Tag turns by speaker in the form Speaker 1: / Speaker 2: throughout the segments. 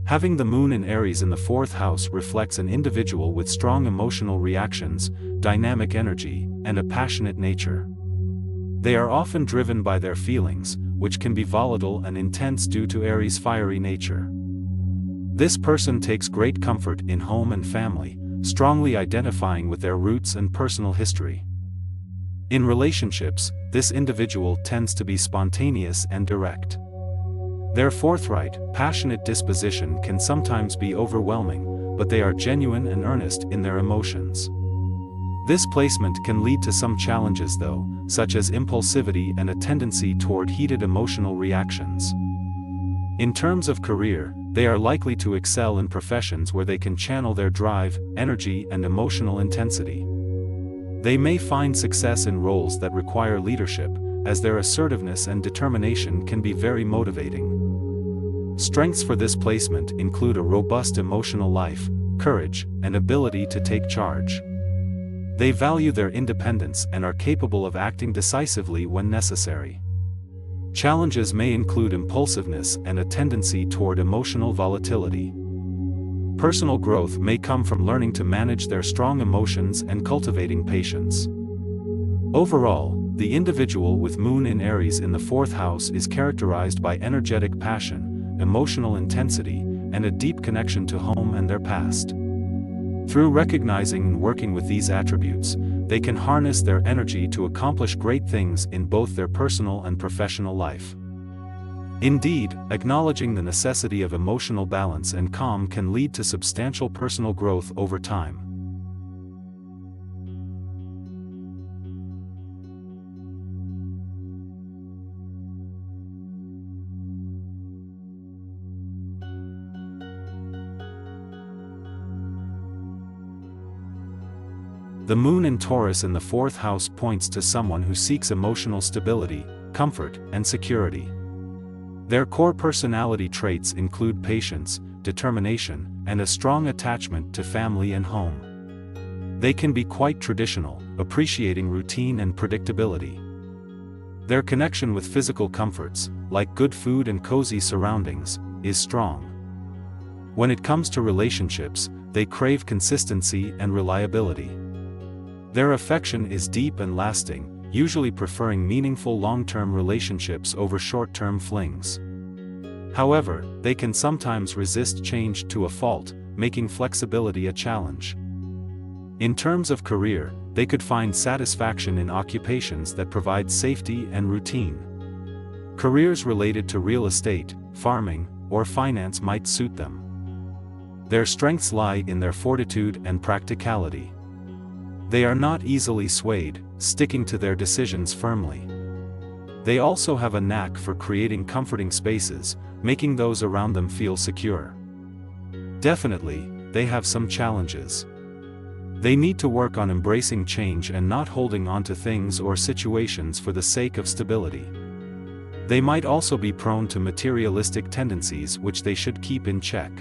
Speaker 1: Having the moon in Aries in the fourth house reflects an individual with strong emotional reactions, dynamic energy, and a passionate nature. They are often driven by their feelings, which can be volatile and intense due to Aries' fiery nature. This person takes great comfort in home and family, strongly identifying with their roots and personal history. In relationships, this individual tends to be spontaneous and direct. Their forthright, passionate disposition can sometimes be overwhelming, but they are genuine and earnest in their emotions. This placement can lead to some challenges though, such as impulsivity and a tendency toward heated emotional reactions. In terms of career, they are likely to excel in professions where they can channel their drive, energy, and emotional intensity. They may find success in roles that require leadership, as their assertiveness and determination can be very motivating. Strengths for this placement include a robust emotional life, courage, and ability to take charge. They value their independence and are capable of acting decisively when necessary. Challenges may include impulsiveness and a tendency toward emotional volatility. Personal growth may come from learning to manage their strong emotions and cultivating patience. Overall, the individual with Moon in Aries in the fourth house is characterized by energetic passion, emotional intensity, and a deep connection to home and their past. Through recognizing and working with these attributes, they can harness their energy to accomplish great things in both their personal and professional life. Indeed, acknowledging the necessity of emotional balance and calm can lead to substantial personal growth over time. The moon in Taurus in the fourth house points to someone who seeks emotional stability, comfort, and security. Their core personality traits include patience, determination, and a strong attachment to family and home. They can be quite traditional, appreciating routine and predictability. Their connection with physical comforts, like good food and cozy surroundings, is strong. When it comes to relationships, they crave consistency and reliability. Their affection is deep and lasting, usually preferring meaningful long-term relationships over short-term flings. However, they can sometimes resist change to a fault, making flexibility a challenge. In terms of career, they could find satisfaction in occupations that provide safety and routine. Careers related to real estate, farming, or finance might suit them. Their strengths lie in their fortitude and practicality. They are not easily swayed, sticking to their decisions firmly. They also have a knack for creating comforting spaces, making those around them feel secure. Definitely, they have some challenges. They need to work on embracing change and not holding on to things or situations for the sake of stability. They might also be prone to materialistic tendencies which they should keep in check.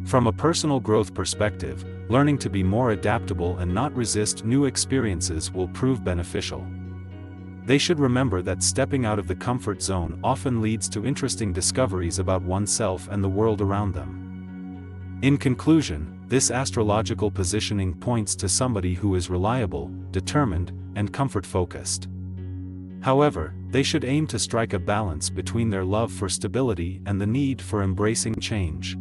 Speaker 1: From a personal growth perspective, learning to be more adaptable and not resist new experiences will prove beneficial. They should remember that stepping out of the comfort zone often leads to interesting discoveries about oneself and the world around them. In conclusion, this astrological positioning points to somebody who is reliable, determined, and comfort-focused. However, they should aim to strike a balance between their love for stability and the need for embracing change.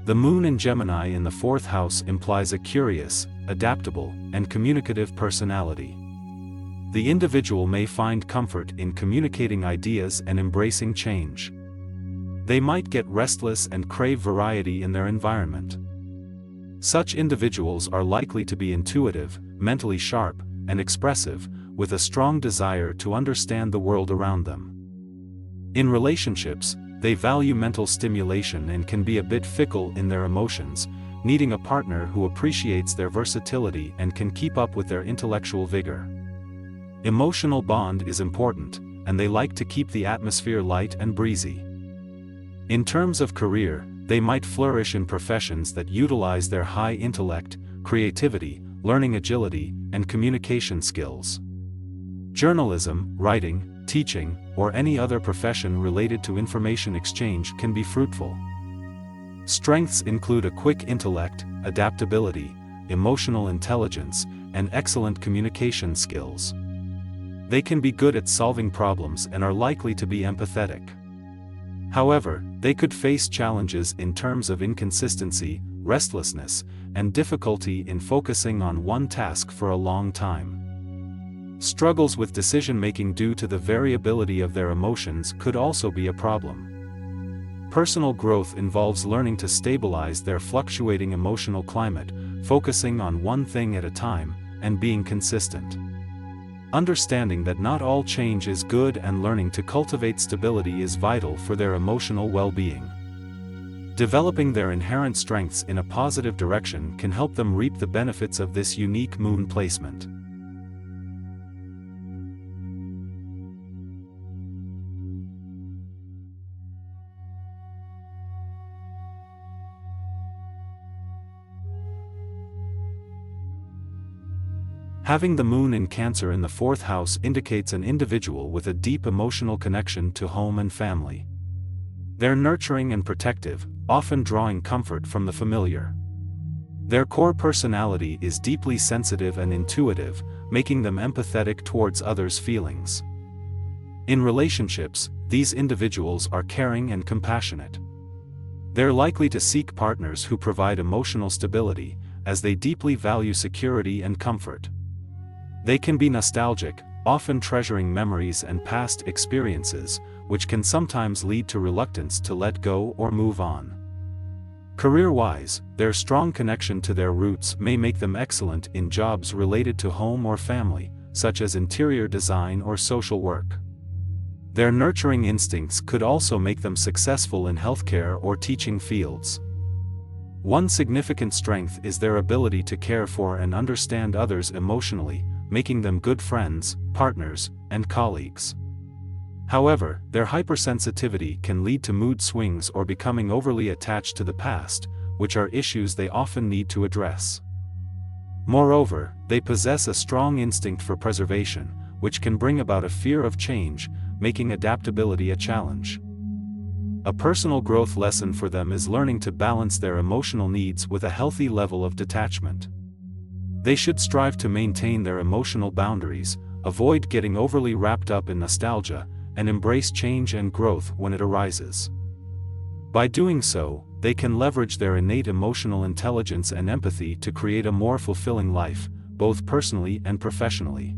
Speaker 1: The moon in Gemini in the fourth house implies a curious, adaptable, and communicative personality. The individual may find comfort in communicating ideas and embracing change. They might get restless and crave variety in their environment. Such individuals are likely to be intuitive, mentally sharp, and expressive, with a strong desire to understand the world around them. In relationships, they value mental stimulation and can be a bit fickle in their emotions, needing a partner who appreciates their versatility and can keep up with their intellectual vigor. Emotional bond is important, and they like to keep the atmosphere light and breezy. In terms of career, they might flourish in professions that utilize their high intellect, creativity, learning agility, and communication skills. Journalism, writing, teaching, or any other profession related to information exchange can be fruitful. Strengths include a quick intellect, adaptability, emotional intelligence, and excellent communication skills. They can be good at solving problems and are likely to be empathetic. However, they could face challenges in terms of inconsistency, restlessness, and difficulty in focusing on one task for a long time. Struggles with decision-making due to the variability of their emotions could also be a problem. Personal growth involves learning to stabilize their fluctuating emotional climate, focusing on one thing at a time, and being consistent. Understanding that not all change is good and learning to cultivate stability is vital for their emotional well-being. Developing their inherent strengths in a positive direction can help them reap the benefits of this unique moon placement. Having the moon in Cancer in the 4th house indicates an individual with a deep emotional connection to home and family. They're nurturing and protective, often drawing comfort from the familiar. Their core personality is deeply sensitive and intuitive, making them empathetic towards others' feelings. In relationships, these individuals are caring and compassionate. They're likely to seek partners who provide emotional stability, as they deeply value security and comfort. They can be nostalgic, often treasuring memories and past experiences, which can sometimes lead to reluctance to let go or move on. Career-wise, their strong connection to their roots may make them excellent in jobs related to home or family, such as interior design or social work. Their nurturing instincts could also make them successful in healthcare or teaching fields. One significant strength is their ability to care for and understand others emotionally, making them good friends, partners, and colleagues. However, their hypersensitivity can lead to mood swings or becoming overly attached to the past, which are issues they often need to address. Moreover, they possess a strong instinct for preservation, which can bring about a fear of change, making adaptability a challenge. A personal growth lesson for them is learning to balance their emotional needs with a healthy level of detachment. They should strive to maintain their emotional boundaries, avoid getting overly wrapped up in nostalgia, and embrace change and growth when it arises. By doing so, they can leverage their innate emotional intelligence and empathy to create a more fulfilling life, both personally and professionally.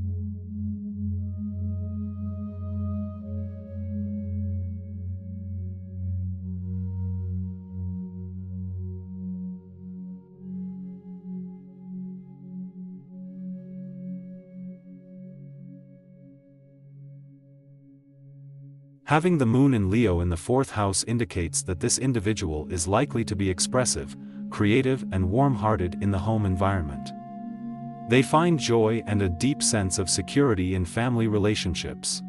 Speaker 1: Having the moon in Leo in the 4th house indicates that this individual is likely to be expressive, creative, and warm-hearted in the home environment. They find joy and a deep sense of security in family relationships.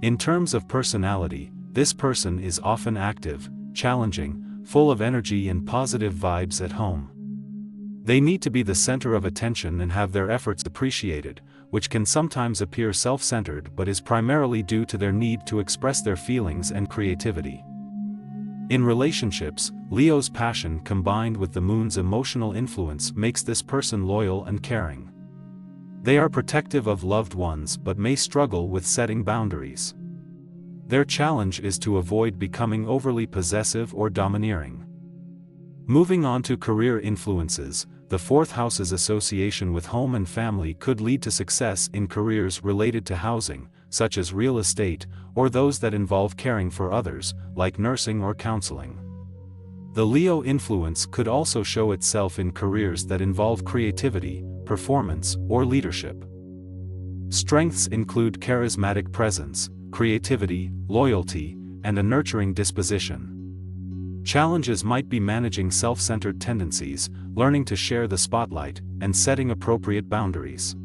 Speaker 1: In terms of personality, this person is often active, challenging, full of energy and positive vibes at home. They need to be the center of attention and have their efforts appreciated, which can sometimes appear self-centered but is primarily due to their need to express their feelings and creativity. In relationships, Leo's passion combined with the moon's emotional influence makes this person loyal and caring. They are protective of loved ones but may struggle with setting boundaries. Their challenge is to avoid becoming overly possessive or domineering. Moving on to career influences, the 4th house's association with home and family could lead to success in careers related to housing, such as real estate, or those that involve caring for others, like nursing or counseling. The Leo influence could also show itself in careers that involve creativity, performance, or leadership. Strengths include charismatic presence, creativity, loyalty, and a nurturing disposition. Challenges might be managing self-centered tendencies, learning to share the spotlight, and setting appropriate boundaries.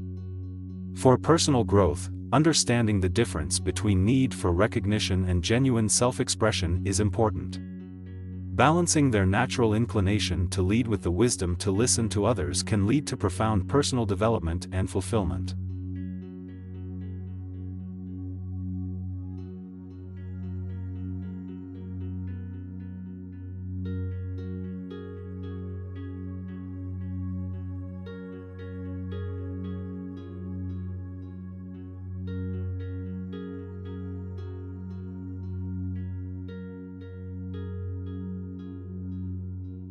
Speaker 1: For personal growth, understanding the difference between need for recognition and genuine self-expression is important. Balancing their natural inclination to lead with the wisdom to listen to others can lead to profound personal development and fulfillment.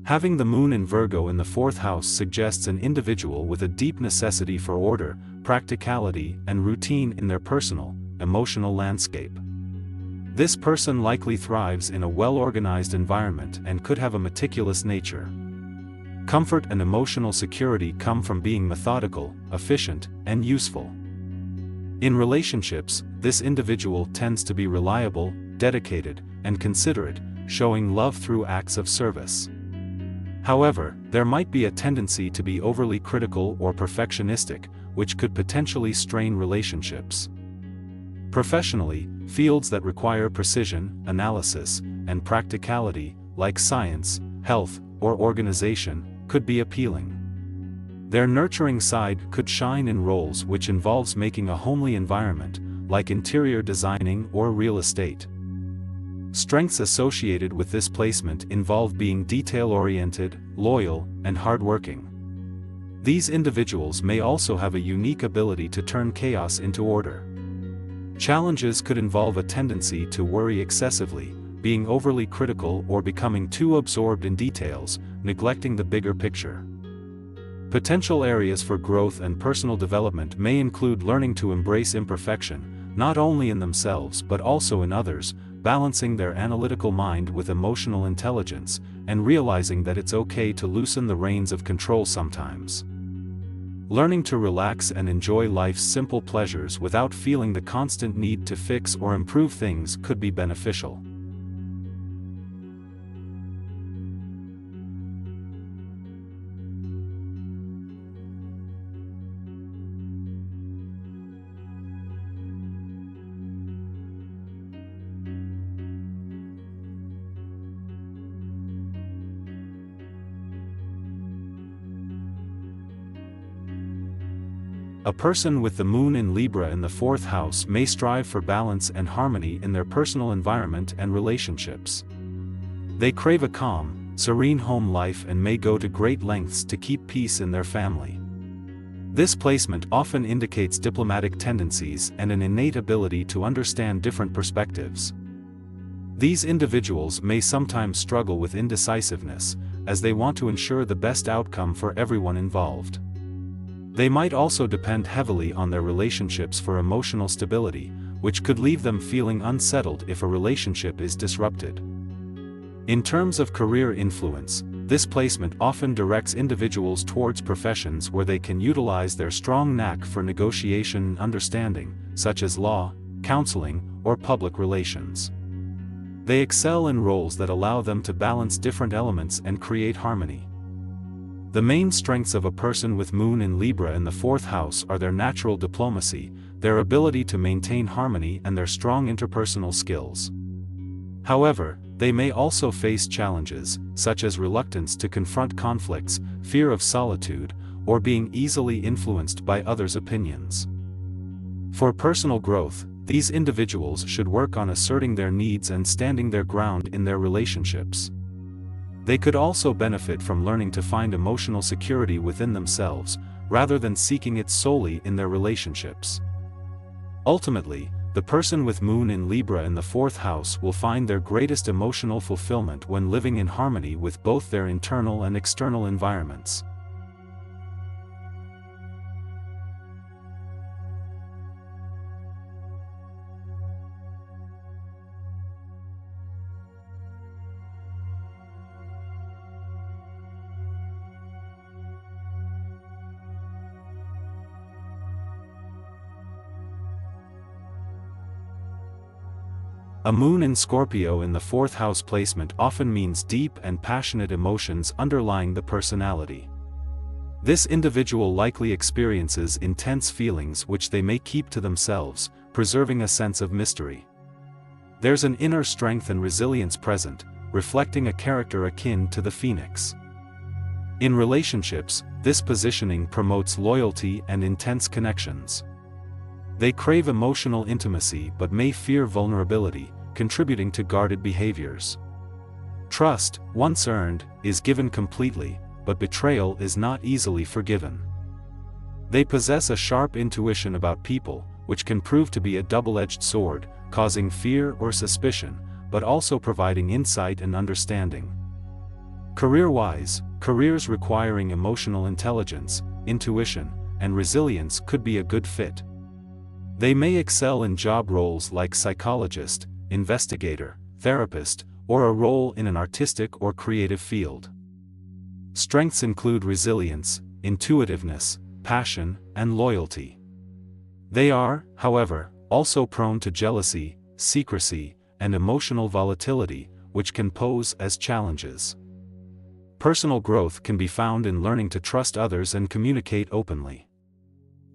Speaker 1: Having the moon in Virgo in the 4th house suggests an individual with a deep necessity for order, practicality, and routine in their personal, emotional landscape. This person likely thrives in a well-organized environment and could have a meticulous nature. Comfort and emotional security come from being methodical, efficient, and useful. In relationships, this individual tends to be reliable, dedicated, and considerate, showing love through acts of service. However, there might be a tendency to be overly critical or perfectionistic, which could potentially strain relationships. Professionally, fields that require precision, analysis, and practicality, like science, health, or organization, could be appealing. Their nurturing side could shine in roles which involves making a homely environment, like interior designing or real estate. Strengths associated with this placement involve being detail-oriented, loyal, and hardworking. These individuals may also have a unique ability to turn chaos into order. Challenges could involve a tendency to worry excessively, being overly critical or becoming too absorbed in details, neglecting the bigger picture. Potential areas for growth and personal development may include learning to embrace imperfection, not only in themselves but also in others, balancing their analytical mind with emotional intelligence, and realizing that it's okay to loosen the reins of control sometimes. Learning to relax and enjoy life's simple pleasures without feeling the constant need to fix or improve things could be beneficial. A person with the moon in Libra in the 4th house may strive for balance and harmony in their personal environment and relationships. They crave a calm, serene home life and may go to great lengths to keep peace in their family. This placement often indicates diplomatic tendencies and an innate ability to understand different perspectives. These individuals may sometimes struggle with indecisiveness, as they want to ensure the best outcome for everyone involved. They might also depend heavily on their relationships for emotional stability, which could leave them feeling unsettled if a relationship is disrupted. In terms of career influence, this placement often directs individuals towards professions where they can utilize their strong knack for negotiation and understanding, such as law, counseling, or public relations. They excel in roles that allow them to balance different elements and create harmony. The main strengths of a person with moon in Libra in the 4th house are their natural diplomacy, their ability to maintain harmony and their strong interpersonal skills. However, they may also face challenges, such as reluctance to confront conflicts, fear of solitude, or being easily influenced by others' opinions. For personal growth, these individuals should work on asserting their needs and standing their ground in their relationships. They could also benefit from learning to find emotional security within themselves, rather than seeking it solely in their relationships. Ultimately, the person with moon in Libra in the 4th house will find their greatest emotional fulfillment when living in harmony with both their internal and external environments. A moon in Scorpio in the 4th house placement often means deep and passionate emotions underlying the personality. This individual likely experiences intense feelings which they may keep to themselves, preserving a sense of mystery. There's an inner strength and resilience present, reflecting a character akin to the phoenix. In relationships, this positioning promotes loyalty and intense connections. They crave emotional intimacy but may fear vulnerability, contributing to guarded behaviors. Trust, once earned, is given completely, but betrayal is not easily forgiven. They possess a sharp intuition about people, which can prove to be a double-edged sword, causing fear or suspicion, but also providing insight and understanding. Career-wise, careers requiring emotional intelligence, intuition, and resilience could be a good fit. They may excel in job roles like psychologist, investigator, therapist, or a role in an artistic or creative field. Strengths include resilience, intuitiveness, passion, and loyalty. They are, however, also prone to jealousy, secrecy, and emotional volatility, which can pose as challenges. Personal growth can be found in learning to trust others and communicate openly.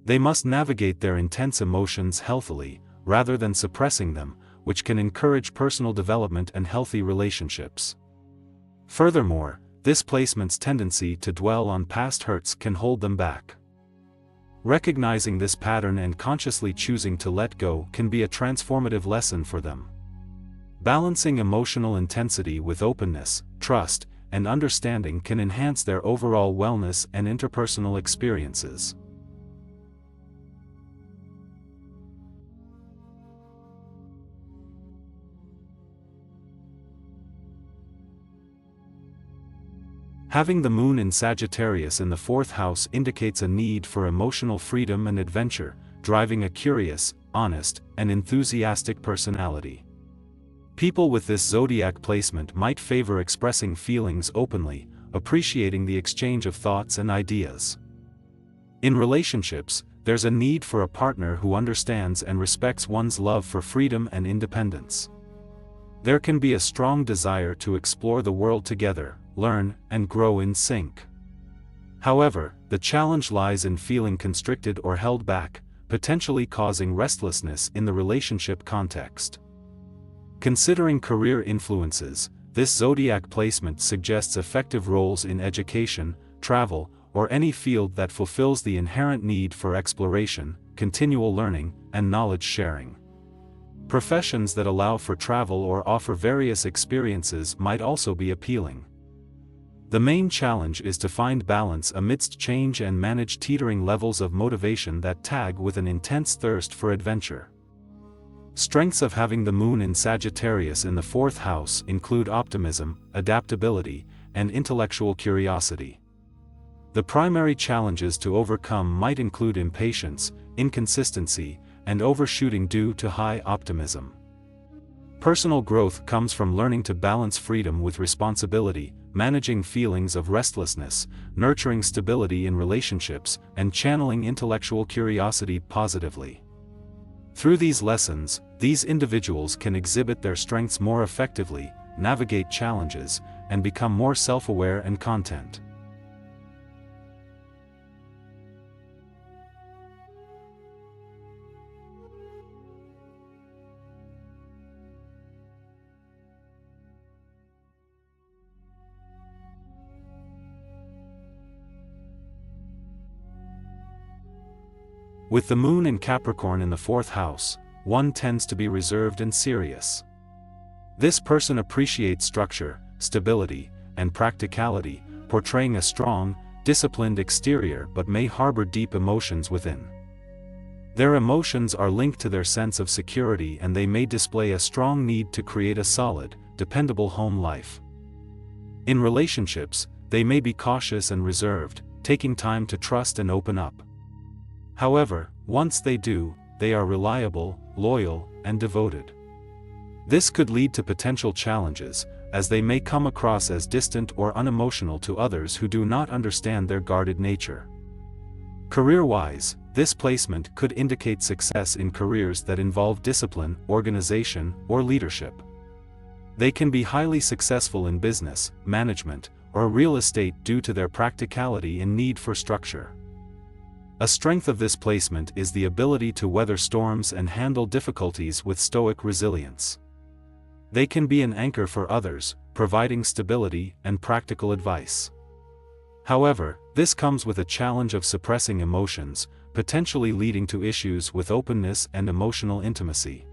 Speaker 1: They must navigate their intense emotions healthily, rather than suppressing them, which can encourage personal development and healthy relationships. Furthermore, this placement's tendency to dwell on past hurts can hold them back. Recognizing this pattern and consciously choosing to let go can be a transformative lesson for them. Balancing emotional intensity with openness, trust, and understanding can enhance their overall wellness and interpersonal experiences. Having the moon in Sagittarius in the 4th house indicates a need for emotional freedom and adventure, driving a curious, honest, and enthusiastic personality. People with this zodiac placement might favor expressing feelings openly, appreciating the exchange of thoughts and ideas. In relationships, there's a need for a partner who understands and respects one's love for freedom and independence. There can be a strong desire to explore the world together, learn, and grow in sync. However, the challenge lies in feeling constricted or held back, potentially causing restlessness in the relationship context. Considering career influences, this zodiac placement suggests effective roles in education, travel, or any field that fulfills the inherent need for exploration, continual learning, and knowledge sharing. Professions that allow for travel or offer various experiences might also be appealing. The main challenge is to find balance amidst change and manage teetering levels of motivation that tag with an intense thirst for adventure. Strengths of having the moon in Sagittarius in the 4th house include optimism, adaptability, and intellectual curiosity. The primary challenges to overcome might include impatience, inconsistency, and overshooting due to high optimism. Personal growth comes from learning to balance freedom with responsibility, managing feelings of restlessness, nurturing stability in relationships, and channeling intellectual curiosity positively. Through these lessons, these individuals can exhibit their strengths more effectively, navigate challenges, and become more self-aware and content. With the moon in Capricorn in the 4th house, one tends to be reserved and serious. This person appreciates structure, stability, and practicality, portraying a strong, disciplined exterior but may harbor deep emotions within. Their emotions are linked to their sense of security and they may display a strong need to create a solid, dependable home life. In relationships, they may be cautious and reserved, taking time to trust and open up. However, once they do, they are reliable, loyal, and devoted. This could lead to potential challenges, as they may come across as distant or unemotional to others who do not understand their guarded nature. Career-wise, this placement could indicate success in careers that involve discipline, organization, or leadership. They can be highly successful in business, management, or real estate due to their practicality and need for structure. A strength of this placement is the ability to weather storms and handle difficulties with stoic resilience. They can be an anchor for others, providing stability and practical advice. However, this comes with a challenge of suppressing emotions, potentially leading to issues with openness and emotional intimacy.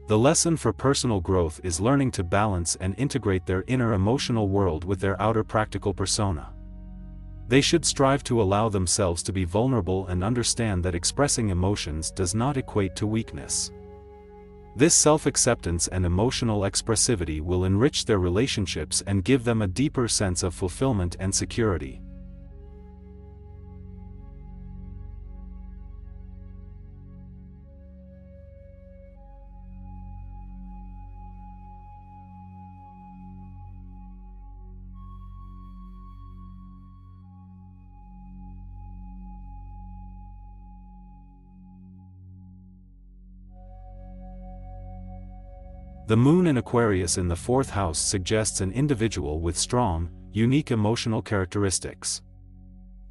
Speaker 1: The lesson for personal growth is learning to balance and integrate their inner emotional world with their outer practical persona. They should strive to allow themselves to be vulnerable and understand that expressing emotions does not equate to weakness. This self-acceptance and emotional expressivity will enrich their relationships and give them a deeper sense of fulfillment and security. The moon in Aquarius in the fourth house suggests an individual with strong, unique emotional characteristics.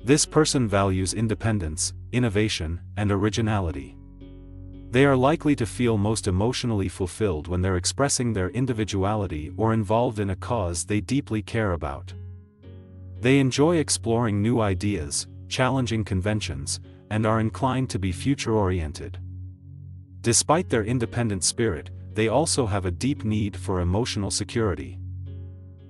Speaker 1: This person values independence, innovation, and originality. They are likely to feel most emotionally fulfilled when they're expressing their individuality or involved in a cause they deeply care about. They enjoy exploring new ideas, challenging conventions, and are inclined to be future-oriented. Despite their independent spirit, they also have a deep need for emotional security.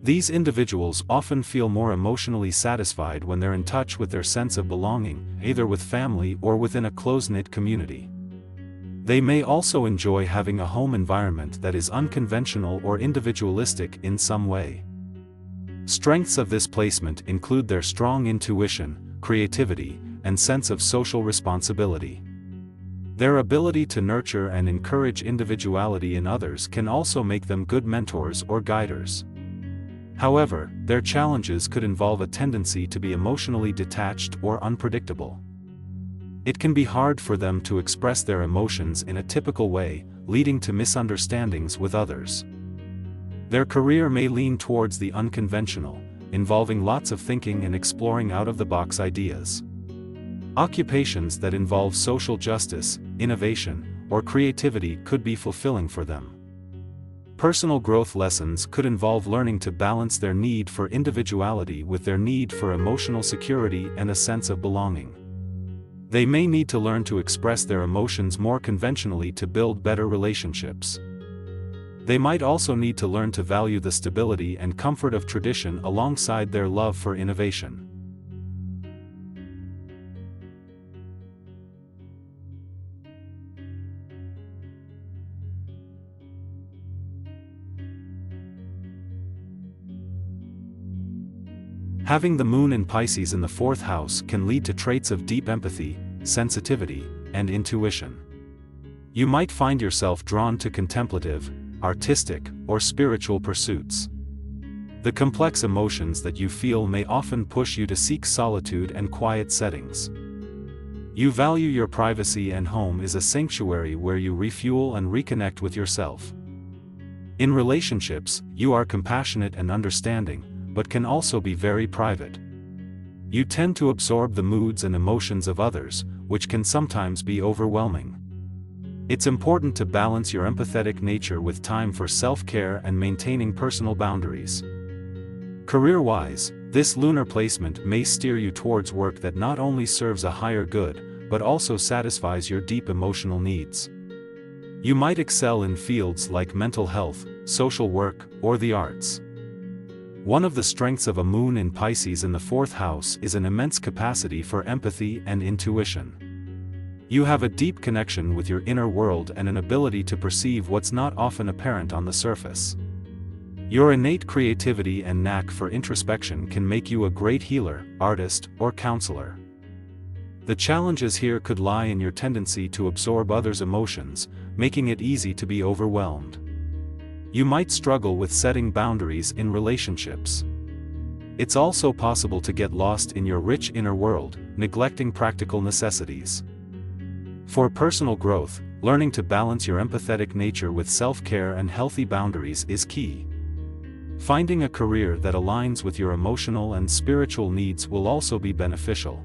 Speaker 1: These individuals often feel more emotionally satisfied when they're in touch with their sense of belonging, either with family or within a close-knit community. They may also enjoy having a home environment that is unconventional or individualistic in some way. Strengths of this placement include their strong intuition, creativity, and sense of social responsibility. Their ability to nurture and encourage individuality in others can also make them good mentors or guiders. However, their challenges could involve a tendency to be emotionally detached or unpredictable. It can be hard for them to express their emotions in a typical way, leading to misunderstandings with others. Their career may lean towards the unconventional, involving lots of thinking and exploring out-of-the-box ideas. Occupations that involve social justice, innovation, or creativity could be fulfilling for them. Personal growth lessons could involve learning to balance their need for individuality with their need for emotional security and a sense of belonging. They may need to learn to express their emotions more conventionally to build better relationships. They might also need to learn to value the stability and comfort of tradition alongside their love for innovation. Having the moon in Pisces in the fourth house can lead to traits of deep empathy, sensitivity, and intuition. You might find yourself drawn to contemplative, artistic, or spiritual pursuits. The complex emotions that you feel may often push you to seek solitude and quiet settings. You value your privacy, and home is a sanctuary where you refuel and reconnect with yourself. In relationships, you are compassionate and understanding, but can also be very private. You tend to absorb the moods and emotions of others, which can sometimes be overwhelming. It's important to balance your empathetic nature with time for self-care and maintaining personal boundaries. Career-wise, this lunar placement may steer you towards work that not only serves a higher good, but also satisfies your deep emotional needs. You might excel in fields like mental health, social work, or the arts. One of the strengths of a moon in Pisces in the fourth house is an immense capacity for empathy and intuition. You have a deep connection with your inner world and an ability to perceive what's not often apparent on the surface. Your innate creativity and knack for introspection can make you a great healer, artist, or counselor. The challenges here could lie in your tendency to absorb others' emotions, making it easy to be overwhelmed. You might struggle with setting boundaries in relationships. It's also possible to get lost in your rich inner world, neglecting practical necessities. For personal growth, learning to balance your empathetic nature with self-care and healthy boundaries is key. Finding a career that aligns with your emotional and spiritual needs will also be beneficial.